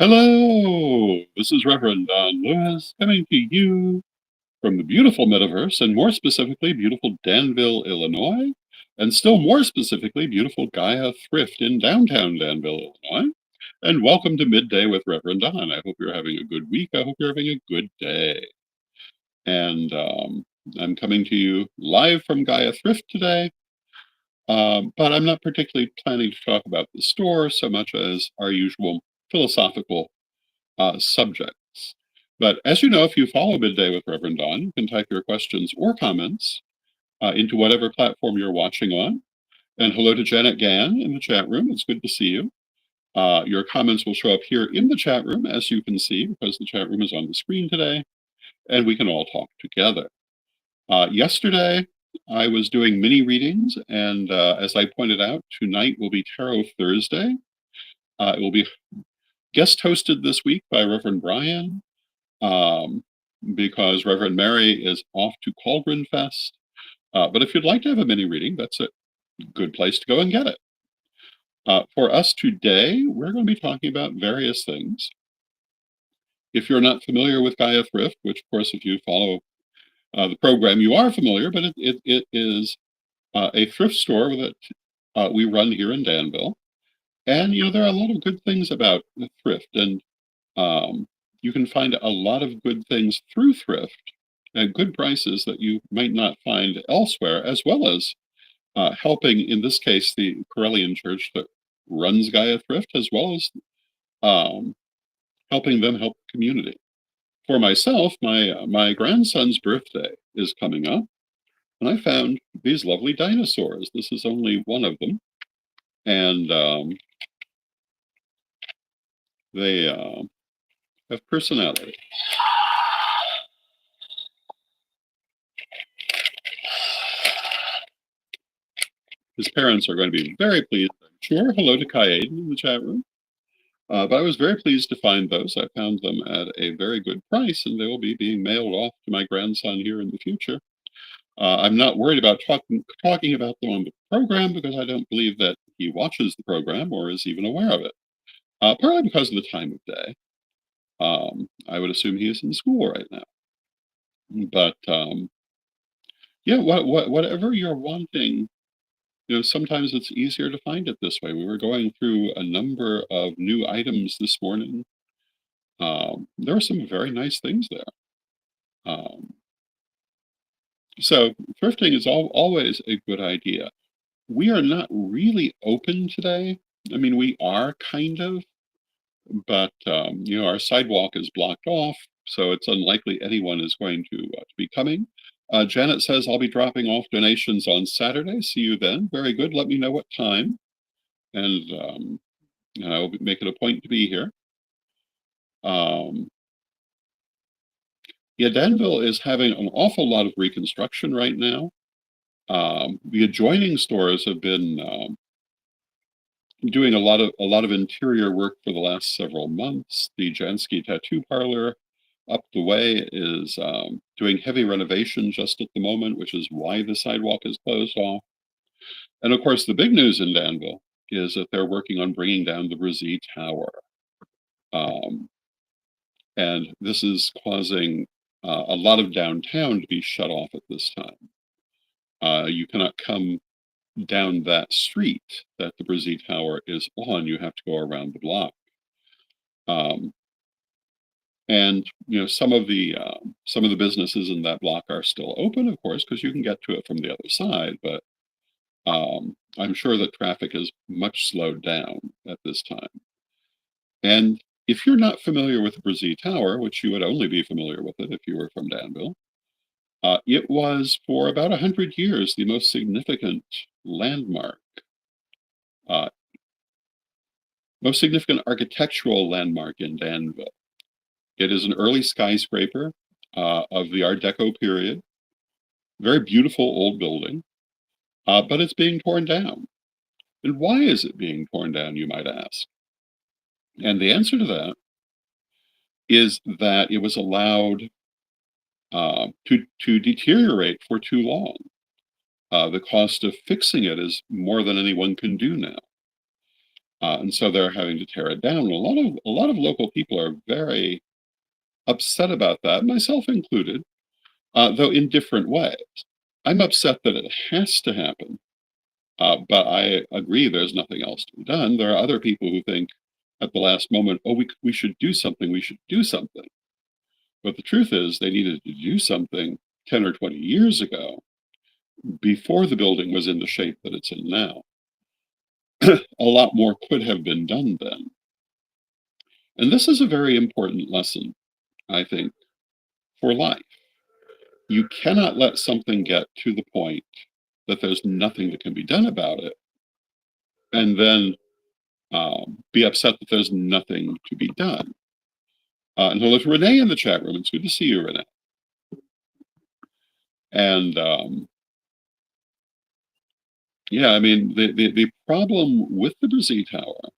Hello, this is Reverend Don Lewis coming to you from the beautiful metaverse, and more specifically, beautiful Danville, Illinois, and still more specifically, beautiful Gaia Thrift in downtown Danville, Illinois. And welcome to Midday with Reverend Don. I hope you're having a good week. I hope you're having a good day. And I'm coming to you live from Gaia Thrift today, but I'm not particularly planning to talk about the store so much as our usual philosophical subjects. But as you know, if you follow Midday with Reverend Don, you can type your questions or comments into whatever platform you're watching on. And hello to Janet Gann in the chat room. It's good to see you. Your comments will show up here in the chat room, as you can see, because the chat room is on the screen today, and we can all talk together. Yesterday, I was doing mini readings, and as I pointed out, tonight will be Tarot Thursday. It will be guest hosted this week by Reverend Brian, because Reverend Mary is off to Cauldron Fest. But if you'd like to have a mini reading, that's a good place to go and get it. For us today, we're going to be talking about various things. If you're not familiar with Gaia Thrift, which of course, if you follow the program, you are familiar, but it is a thrift store that we run here in Danville. And, there are a lot of good things about the thrift, and you can find a lot of good things through thrift at good prices that you might not find elsewhere, as well as helping, in this case, the Corellian Church that runs Gaia Thrift, as well as helping them help the community. For myself, my grandson's birthday is coming up, and I found these lovely dinosaurs. This is only one of them, and they have personality. His parents are going to be very pleased, I'm sure. Hello to Kaiden in the chat room. But I was very pleased to find those. I found them at a very good price, and they will be being mailed off to my grandson here in the future. I'm not worried about talking about them on the program because I don't believe that he watches the program or is even aware of it. Partly because of the time of day. I would assume he is in school right now. But yeah, whatever you're wanting, sometimes it's easier to find it this way. We were going through a number of new items this morning. There are some very nice things there. So thrifting is always a good idea. We are not really open today. I mean, we are kind of, but our sidewalk is blocked off, so it's unlikely anyone is going to be coming. Janet says, I'll be dropping off donations on Saturday. See you then. Very good. Let me know what time, and I will make it a point to be here. Yeah, Danville is having an awful lot of reconstruction right now. The adjoining stores have been doing a lot of interior work for the last several months. The Jansky Tattoo Parlor up the way is doing heavy renovation just at the moment, which is why the sidewalk is closed off. And of course, the big news in Danville is that they're working on bringing down the Brzee Tower. And this is causing a lot of downtown to be shut off at this time. You cannot come down that street that the Brzee Tower is on. You have to go around the block. And some of the businesses in that block are still open, of course, because you can get to it from the other side. But I'm sure that traffic is much slowed down at this time. And if you're not familiar with the Brzee Tower, which you would only be familiar with it if you were from Danville, it was for about 100 years the most significant landmark, most significant architectural landmark in Danville. It is an early skyscraper of the Art Deco period, very beautiful old building, but it's being torn down. And why is it being torn down, you might ask? And the answer to that is that it was allowed to deteriorate for too long. The cost of fixing it is more than anyone can do now. and so they're having to tear it down. A lot of local people are very upset about that, myself included, though in different ways. I'm upset that it has to happen, but I agree there's nothing else to be done. There are other people who think at the last moment, oh, we should do something, we should do something. But the truth is, they needed to do something 10 or 20 years ago before the building was in the shape that it's in now. A lot more could have been done then. And this is a very important lesson, I think, for life. You cannot let something get to the point that there's nothing that can be done about it, and then be upset that there's nothing to be done. And hello to Renee in the chat room. It's good to see you, Renee. And yeah, I mean, the problem with the Brzee Tower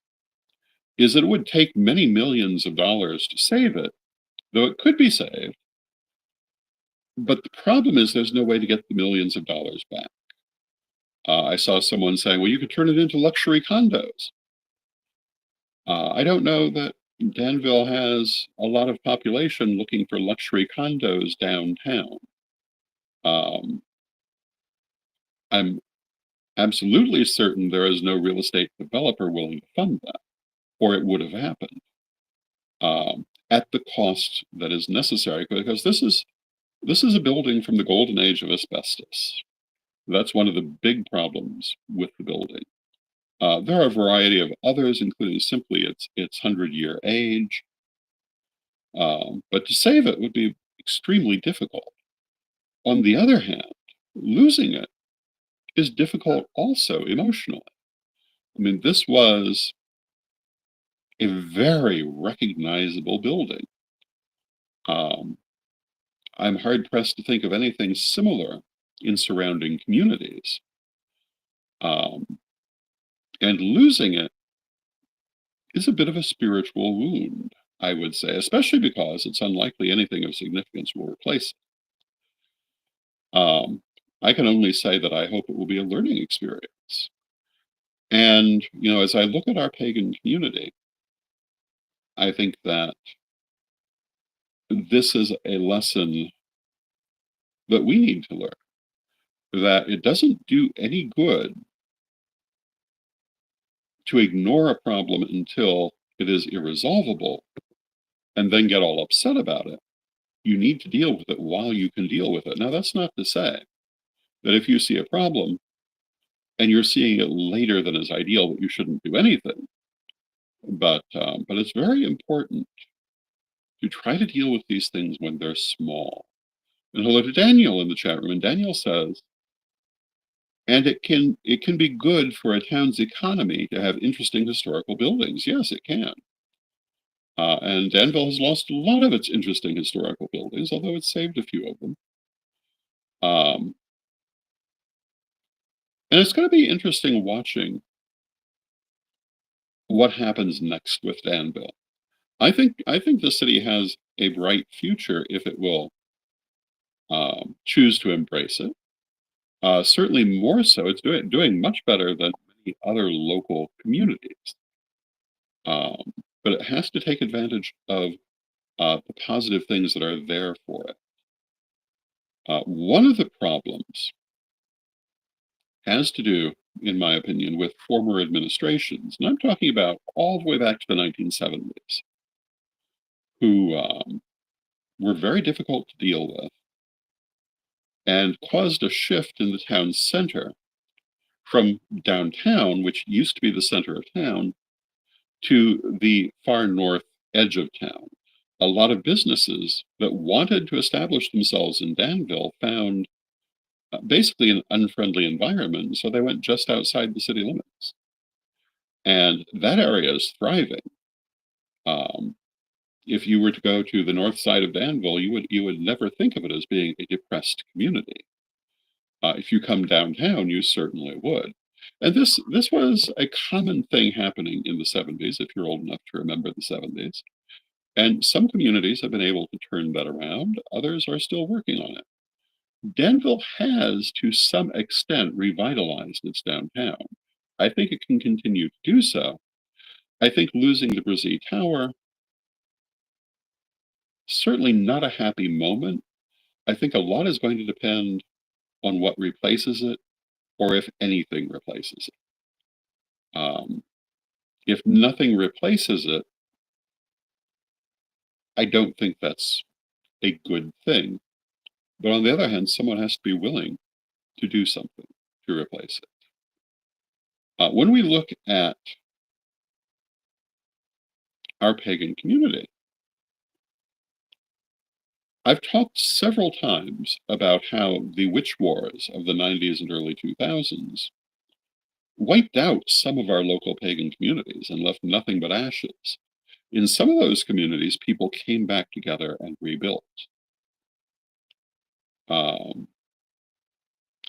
is that it would take many millions of dollars to save it, though it could be saved. But the problem is there's no way to get the millions of dollars back. I saw someone saying, well, you could turn it into luxury condos. I don't know that Danville has a lot of population looking for luxury condos downtown. I'm absolutely certain there is no real estate developer willing to fund that, or it would have happened at the cost that is necessary, because this is a building from the golden age of asbestos. That's one of the big problems with the building. There are a variety of others, including simply its 100-year age. But to save it would be extremely difficult. On the other hand, losing it is difficult also emotionally. I mean, this was a very recognizable building. I'm hard pressed to think of anything similar in surrounding communities. And losing it is a bit of a spiritual wound, I would say, especially because it's unlikely anything of significance will replace it. I can only say that I hope it will be a learning experience. And, as I look at our pagan community, I think that this is a lesson that we need to learn, that it doesn't do any good to ignore a problem until it is irresolvable and then get all upset about it. You need to deal with it while you can deal with it. Now, that's not to say that if you see a problem and you're seeing it later than is ideal, that you shouldn't do anything. But it's very important to try to deal with these things when they're small. And hello to Daniel in the chat room. And Daniel says, and it can be good for a town's economy to have interesting historical buildings. Yes, it can. And Danville has lost a lot of its interesting historical buildings, although it's saved a few of them. And it's going to be interesting watching what happens next with Danville. I think the city has a bright future if it will choose to embrace it. Certainly more so, it's doing much better than many other local communities. But it has to take advantage of the positive things that are there for it. One of the problems has to do, in my opinion, with former administrations, and I'm talking about all the way back to the 1970s, who were very difficult to deal with and caused a shift in the town center from downtown, which used to be the center of town, to the far north edge of town. A lot of businesses that wanted to establish themselves in Danville found basically an unfriendly environment, so they went just outside the city limits. And that area is thriving. If you were to go to the north side of Danville, you would never think of it as being a depressed community. If you come downtown, you certainly would. And this was a common thing happening in the 70s, if you're old enough to remember the 70s. And some communities have been able to turn that around. Others are still working on it. Danville has, to some extent, revitalized its downtown. I think it can continue to do so. I think losing the Brzee Tower, certainly not a happy moment. I think a lot is going to depend on what replaces it, or if anything replaces it. If nothing replaces it, I don't think that's a good thing. But on the other hand, someone has to be willing to do something to replace it. When we look at our pagan community, I've talked several times about how the witch wars of the 90s and early 2000s wiped out some of our local pagan communities and left nothing but ashes. In some of those communities, people came back together and rebuilt. Um,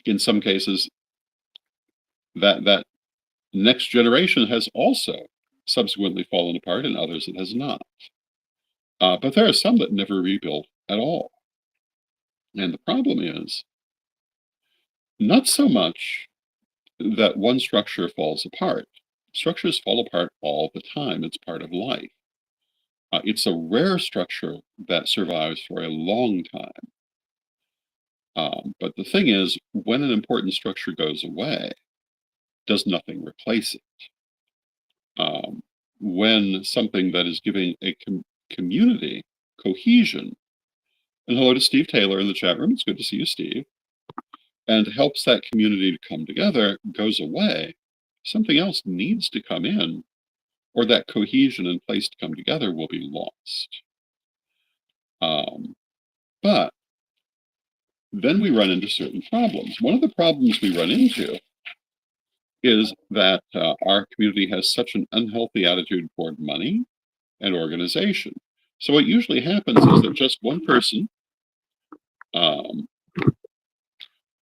in some cases, that next generation has also subsequently fallen apart, and others it has not. But there are some that never rebuilt at all. And the problem is not so much that one structure falls apart. Structures fall apart all the time. It's part of life. It's a rare structure that survives for a long time. But the thing is, when an important structure goes away, does nothing replace it. When something that is giving a community cohesion, and hello to Steve Taylor in the chat room, it's good to see you, Steve, and helps that community to come together, goes away, something else needs to come in, or that cohesion and place to come together will be lost. But then we run into certain problems. One of the problems we run into is that our community has such an unhealthy attitude toward money and organization. So what usually happens is that just one person um,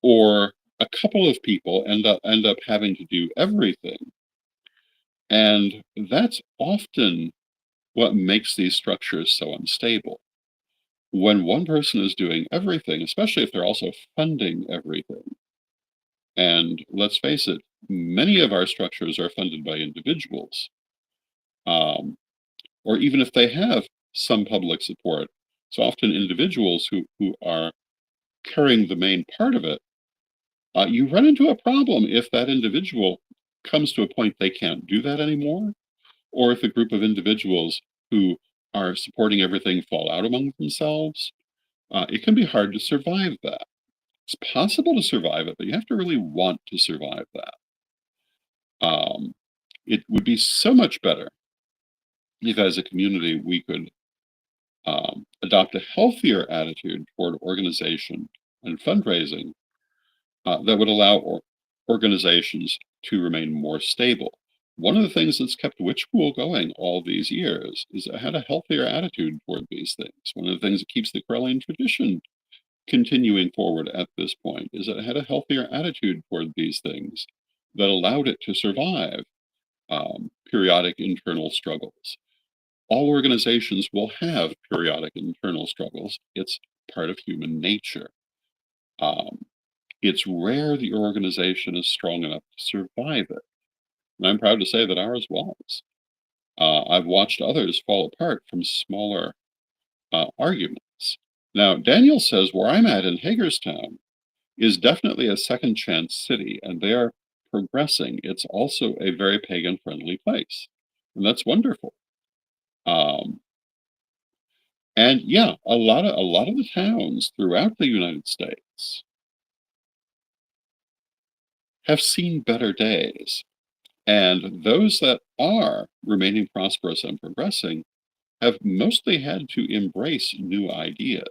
or a couple of people end up having to do everything. And that's often what makes these structures so unstable. When one person is doing everything, especially if they're also funding everything, and let's face it, many of our structures are funded by individuals, or even if they have some public support, it's often individuals who are carrying the main part of it. You run into a problem if that individual comes to a point they can't do that anymore, or if a group of individuals who are supporting everything fall out among themselves. It can be hard to survive that. It's possible to survive it, but you have to really want to survive that. It would be so much better if, as a community, we could adopt a healthier attitude toward organization and fundraising that would allow organizations to remain more stable. One of the things that's kept Witch School going all these years is it had a healthier attitude toward these things. One of the things that keeps the Corellian tradition continuing forward at this point is that it had a healthier attitude toward these things that allowed it to survive periodic internal struggles. All organizations will have periodic internal struggles. It's part of human nature. It's rare the organization is strong enough to survive it. And I'm proud to say that ours was. I've watched others fall apart from smaller arguments. Now, Daniel says where I'm at in Hagerstown is definitely a second chance city, and they are progressing. It's also a very pagan friendly place, and that's wonderful. Um, and yeah, a lot of the towns throughout the United States have seen better days, and those that are remaining prosperous and progressing have mostly had to embrace new ideas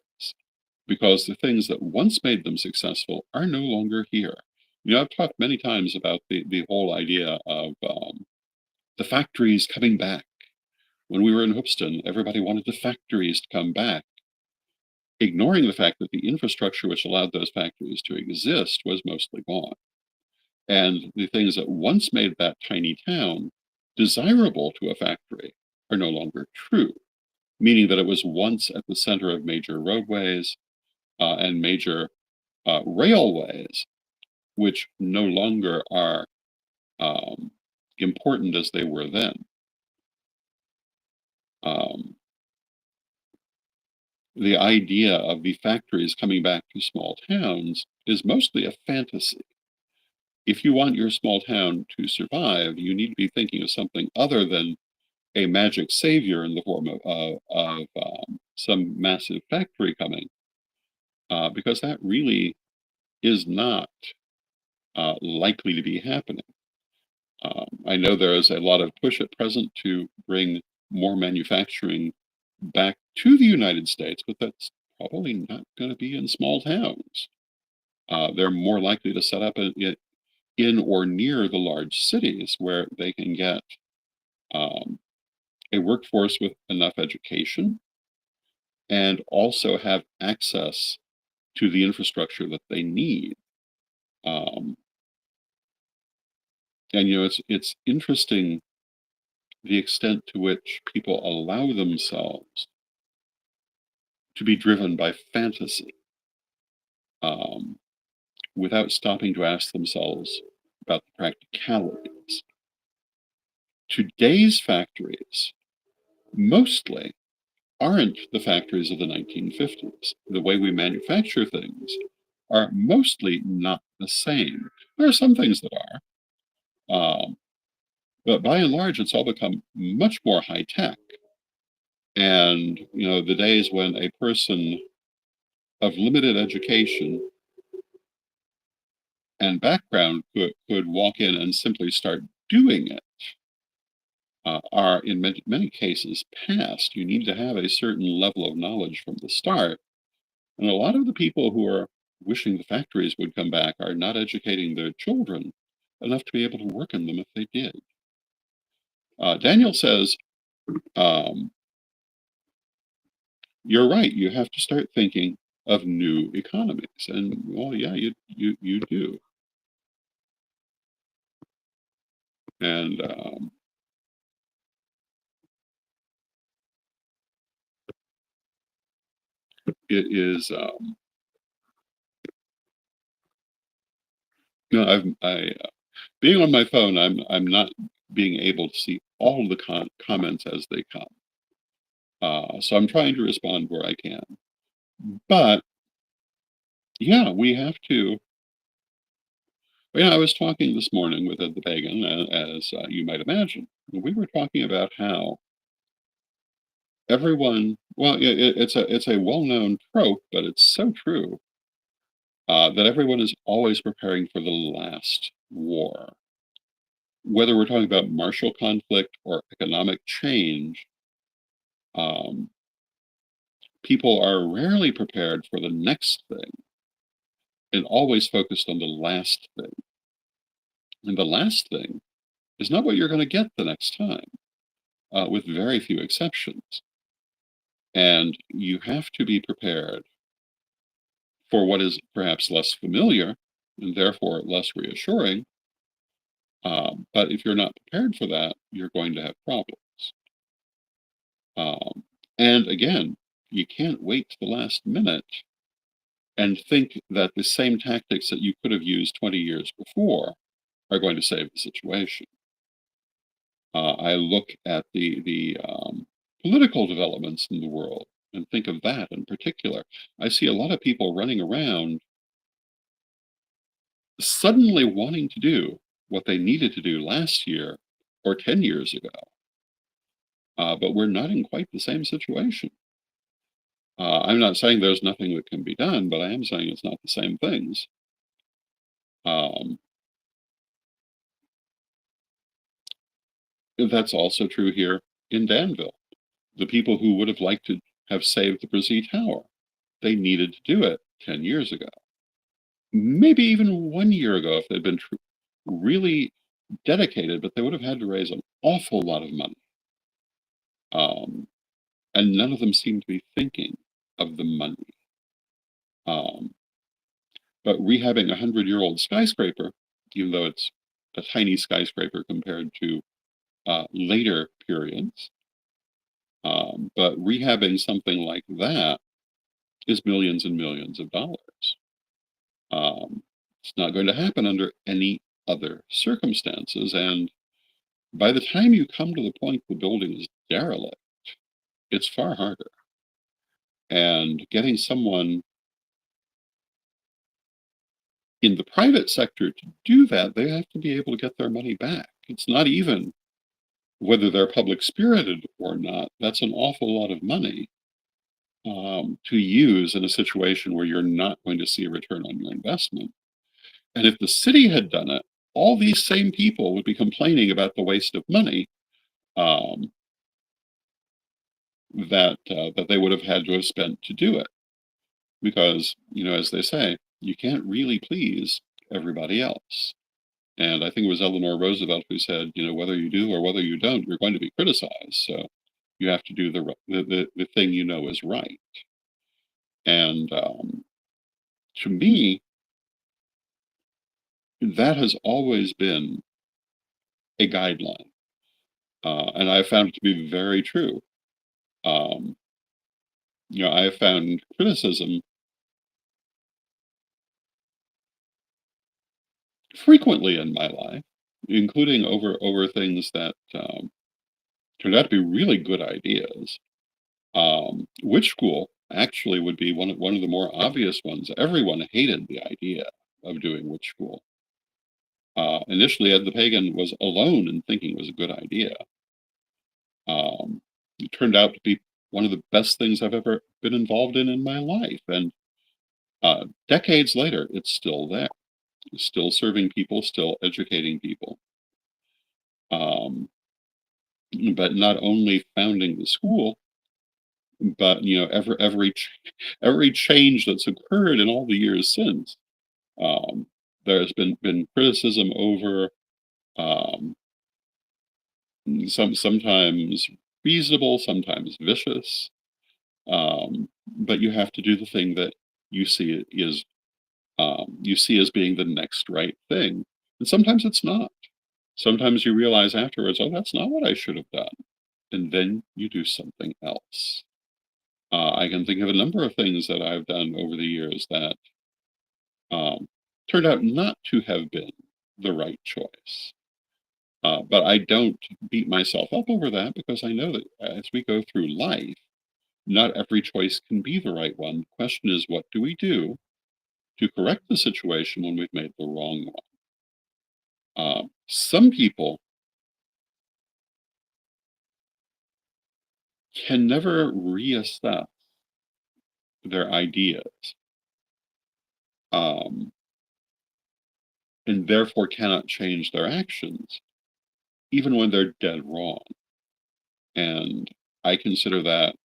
because the things that once made them successful are no longer here. I've talked many times about the whole idea of the factories coming back. When we were in Hoopston, everybody wanted the factories to come back, ignoring the fact that the infrastructure which allowed those factories to exist was mostly gone. And the things that once made that tiny town desirable to a factory are no longer true, meaning that it was once at the center of major roadways and major railways, which no longer are important as they were then. Um, the idea of the factories coming back to small towns is mostly a fantasy. If you want your small town to survive, you need to be thinking of something other than a magic savior in the form of some massive factory coming, because that really is not likely to be happening. I know there is a lot of push at present to bring more manufacturing back to the United States, but that's probably not going to be in small towns. They're more likely to set up in or near the large cities where they can get um, a workforce with enough education and also have access to the infrastructure that they need. Um, and it's interesting the extent to which people allow themselves to be driven by fantasy, um, without stopping to ask themselves about the practicalities. Today's factories mostly aren't the factories of the 1950s. The way we manufacture things are mostly not the same. There are some things that are, but by and large, it's all become much more high tech. And the days when a person of limited education and background could walk in and simply start doing it are in many cases past. You need to have a certain level of knowledge from the start. And a lot of the people who are wishing the factories would come back are not educating their children enough to be able to work in them if they did. Daniel says, um, you're right, you have to start thinking of new economies. And well, yeah, you do. And it is, being on my phone, I'm not being able to see all the comments as they come. So I'm trying to respond where I can. But yeah, we have to. Yeah, I was talking this morning with Ed the Pagan, as you might imagine. We were talking about how everyone, well, it's a well-known trope, but it's so true, that everyone is always preparing for the last war. Whether we're talking about martial conflict or economic change, um, people are rarely prepared for the next thing and always focused on the last thing. And the last thing is not what you're going to get the next time, with very few exceptions. And you have to be prepared for what is perhaps less familiar and therefore less reassuring. But if you're not prepared for that, you're going to have problems. Um, and again, you can't wait to the last minute and think that the same tactics that you could have used 20 years before are going to save the situation. I look at the political developments in the world and think of that in particular. I see a lot of people running around suddenly wanting to do what they needed to do last year or 10 years ago, but we're not in quite the same situation. I'm not saying there's nothing that can be done, but I am saying it's not the same things. Um, that's also true here in Danville. The people who would have liked to have saved the Brzee Tower, they needed to do it 10 years ago. Maybe even 1 year ago if they'd been really dedicated, but they would have had to raise an awful lot of money. Um, and none of them seem to be thinking of the money. Um, but rehabbing a 100-year-old skyscraper, even though it's a tiny skyscraper compared to later periods, but rehabbing something like that is millions and millions of dollars. It's not going to happen under any other circumstances. And by the time you come to the point the building is derelict, it's far harder. And getting someone in the private sector to do that, they have to be able to get their money back. It's not even whether they're public spirited or not. That's an awful lot of money to use in a situation where you're not going to see a return on your investment. And if the city had done it, all these same people would be complaining about the waste of money um, that they would have had to have spent to do it. Because, as they say, you can't really please everybody else. And I think it was Eleanor Roosevelt who said, whether you do or whether you don't, you're going to be criticized. So you have to do the thing is right. And to me, that has always been a guideline. And I found it to be very true. Um, I have found criticism frequently in my life, including over things that turned out to be really good ideas. Which school actually would be one of the more obvious ones. Everyone hated the idea of doing which school. Initially, Ed the Pagan was alone in thinking it was a good idea. It turned out to be one of the best things I've ever been involved in my life. And decades later, it's still there, still serving people, still educating people. Um, but not only founding the school, but every change that's occurred in all the years since. Um, there's been criticism over um, sometimes reasonable, sometimes vicious, but you have to do the thing that you see is you see as being the next right thing, and sometimes it's not. Sometimes you realize afterwards, oh, that's not what I should have done, and then you do something else. I can think of a number of things that I've done over the years that um, turned out not to have been the right choice. But I don't beat myself up over that because I know that as we go through life, not every choice can be the right one. The question is, what do we do to correct the situation when we've made the wrong one? Some people can never reassess their ideas um, and therefore cannot change their actions, even when they're dead wrong. And I consider that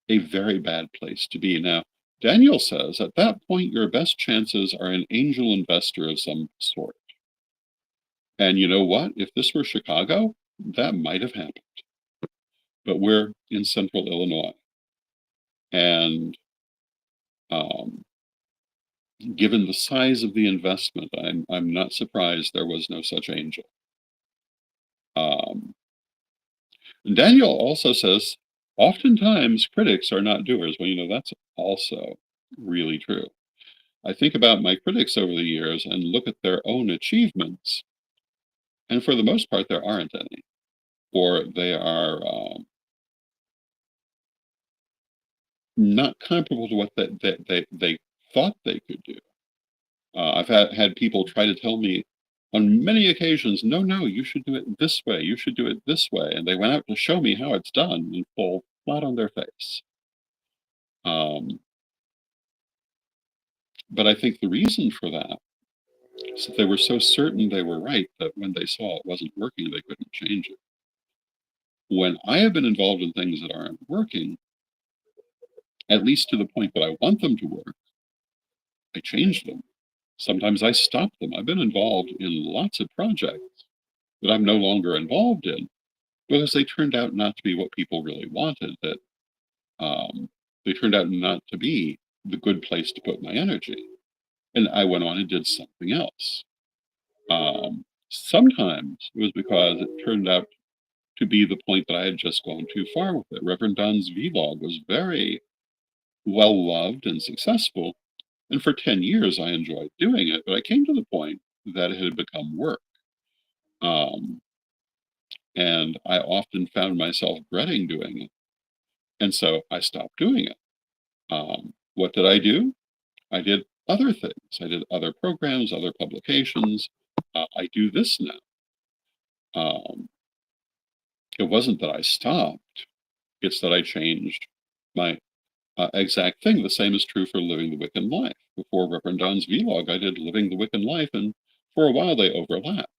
a very bad place to be. Now, Daniel says at that point, your best chances are an angel investor of some sort. And you know what? If this were Chicago, that might have happened. But we're in central Illinois. And um, given the size of the investment, I'm not surprised there was no such angel. Um, Daniel also says, oftentimes critics are not doers. Well, that's also really true. I think about my critics over the years and look at their own achievements, and for the most part, there aren't any, or they are not comparable to what they thought they could do. I've had people try to tell me on many occasions, no, no, you should do it this way, you should do it this way, and they went out to show me how it's done and fall flat on their face. Um, but I think the reason for that is that they were so certain they were right that when they saw it wasn't working, they couldn't change it. When I have been involved in things that aren't working, at least to the point that I want them to work, I change them. Sometimes I stop them. I've been involved in lots of projects that I'm no longer involved in because they turned out not to be what people really wanted, that they turned out not to be the good place to put my energy. And I went on and did something else. Sometimes it was because it turned out to be the point that I had just gone too far with it. Reverend Don's vlog was very well loved and successful. And for 10 years, I enjoyed doing it, but I came to the point that it had become work. Um, and I often found myself dreading doing it And so I stopped doing it. What did I do? I did other things. I did other programs, other publications. I do this now. Um, it wasn't that I stopped, it's that I changed my exact thing. The same is true for Living the Wiccan Life. Before Rev Don's vlog, I did Living the Wiccan Life, and for a while they overlapped.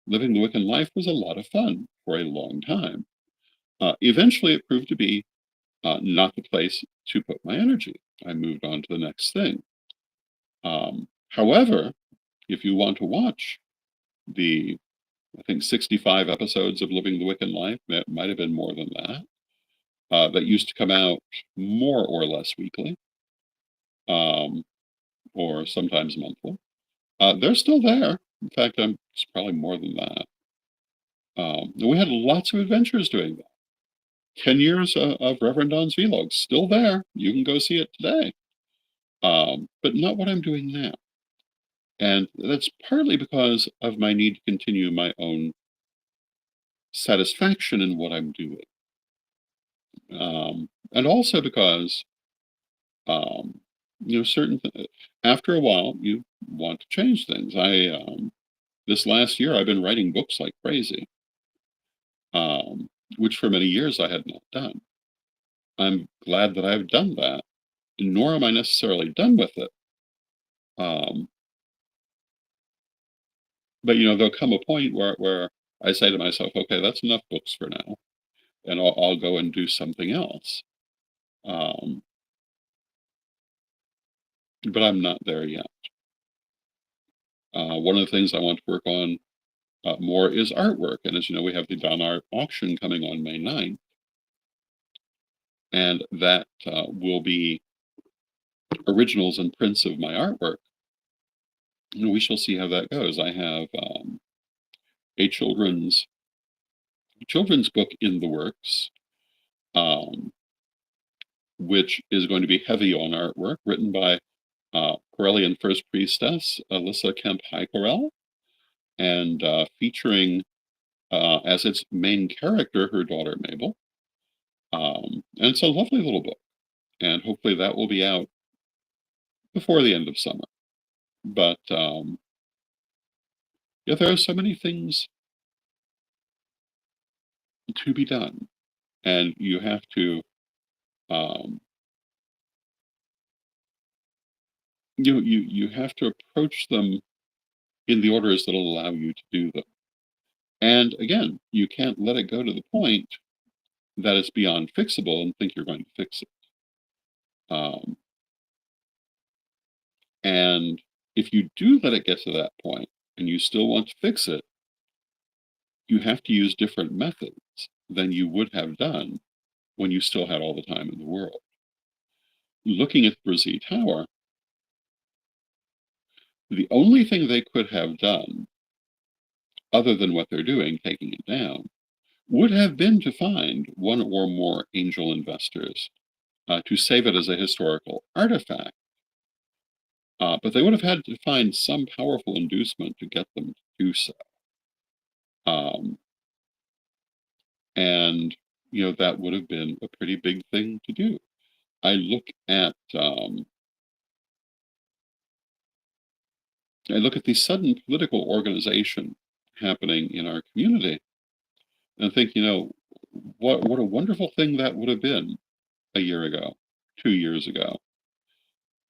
Living the Wiccan Life was a lot of fun for a long time. Eventually, it proved to be not the place to put my energy. I moved on to the next thing. However, if you want to watch the, I think, 65 episodes of Living the Wiccan Life, that might have been more than that used to come out more or less weekly, or sometimes monthly. They're still there. In fact, it's probably more than that. We had lots of adventures doing that. 10 years of Reverend Don's vlogs, still there. You can go see it today. But not what I'm doing now. And that's partly because of my need to continue my own satisfaction in what I'm doing. And also because, after a while, you want to change things. This last year, I've been writing books like crazy, which for many years I had not done. I'm glad that I've done that, nor am I necessarily done with it. But there'll come a point where I say to myself, okay, that's enough books for now, and I'll go and do something else. But I'm not there yet. One of the things I want to work on more is artwork, and as you know, we have the Don Art auction coming on May 9th, and that will be originals and prints of my artwork. We shall see how that goes. I have a children's book in the works, which is going to be heavy on artwork, written by Corellian First Priestess Alyssa Kemp Highcorell, and featuring as its main character her daughter Mabel. And it's a lovely little book, and hopefully that will be out before the end of summer. But yeah, there are so many things to be done, and you have to you have to approach them in the orders that will allow you to do them. And again, you can't let it go to the point that it's beyond fixable and think you're going to fix it. And if you do let it get to that point and you still want to fix it, you have to use different methods than you would have done when you still had all the time in the world. Looking at the Brazil Tower, the only thing they could have done, other than what they're doing, taking it down, would have been to find one or more angel investors to save it as a historical artifact. But they would have had to find some powerful inducement to get them to do so. And, that would have been a pretty big thing to do. I look at the sudden political organization happening in our community and think, what a wonderful thing that would have been a year ago, 2 years ago.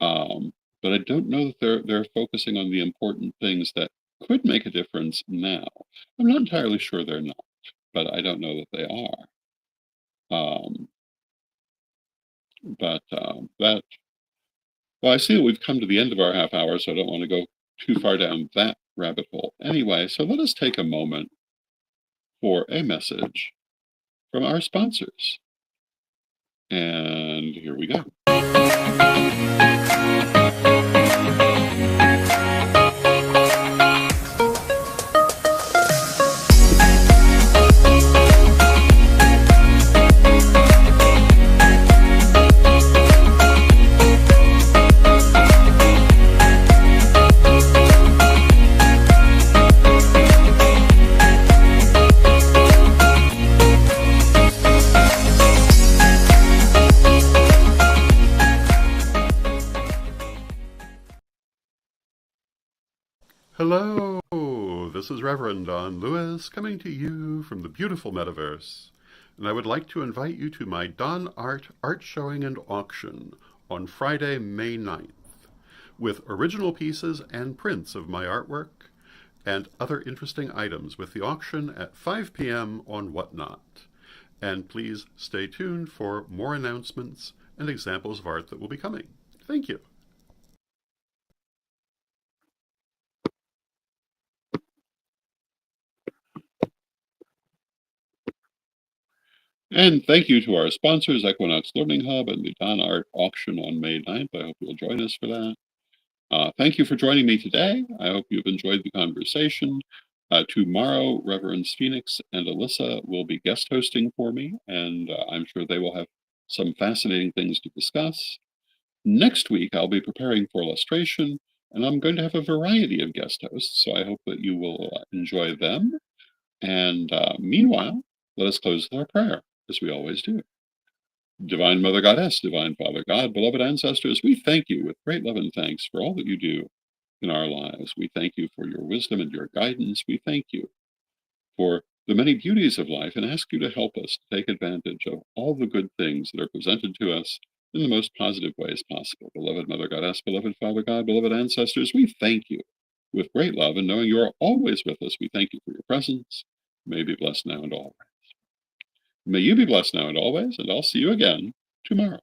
But I don't know that they're focusing on the important things that could make a difference now. I'm not entirely sure they're not, but I don't know that they are. Well, I see that we've come to the end of our half hour, so I don't want to go too far down that rabbit hole. Anyway, so let us take a moment for a message from our sponsors. And here we go. Hello, this is Reverend Don Lewis coming to you from the beautiful metaverse, and I would like to invite you to my Don art showing and auction on Friday, May 9th, with original pieces and prints of my artwork and other interesting items with the auction at 5 p.m. on Whatnot. And please stay tuned for more announcements and examples of art that will be coming. Thank you. And thank you to our sponsors, Equinox Learning Hub and the Don Art Auction on May 9th. I hope you'll join us for that. Thank you for joining me today. I hope you've enjoyed the conversation. Tomorrow, Reverends Phoenix and Alyssa will be guest hosting for me, and I'm sure they will have some fascinating things to discuss. Next week, I'll be preparing for illustration, and I'm going to have a variety of guest hosts, so I hope that you will enjoy them. And meanwhile, let us close with our prayer, as we always do. Divine Mother Goddess, Divine Father God, beloved ancestors, we thank you with great love and thanks for all that you do in our lives. We thank you for your wisdom and your guidance. We thank you for the many beauties of life and ask you to help us to take advantage of all the good things that are presented to us in the most positive ways possible. Beloved Mother Goddess, beloved Father God, beloved ancestors, we thank you with great love, and knowing you are always with us, we thank you for your presence. May you be blessed now and always. May you be blessed now and always, and I'll see you again tomorrow.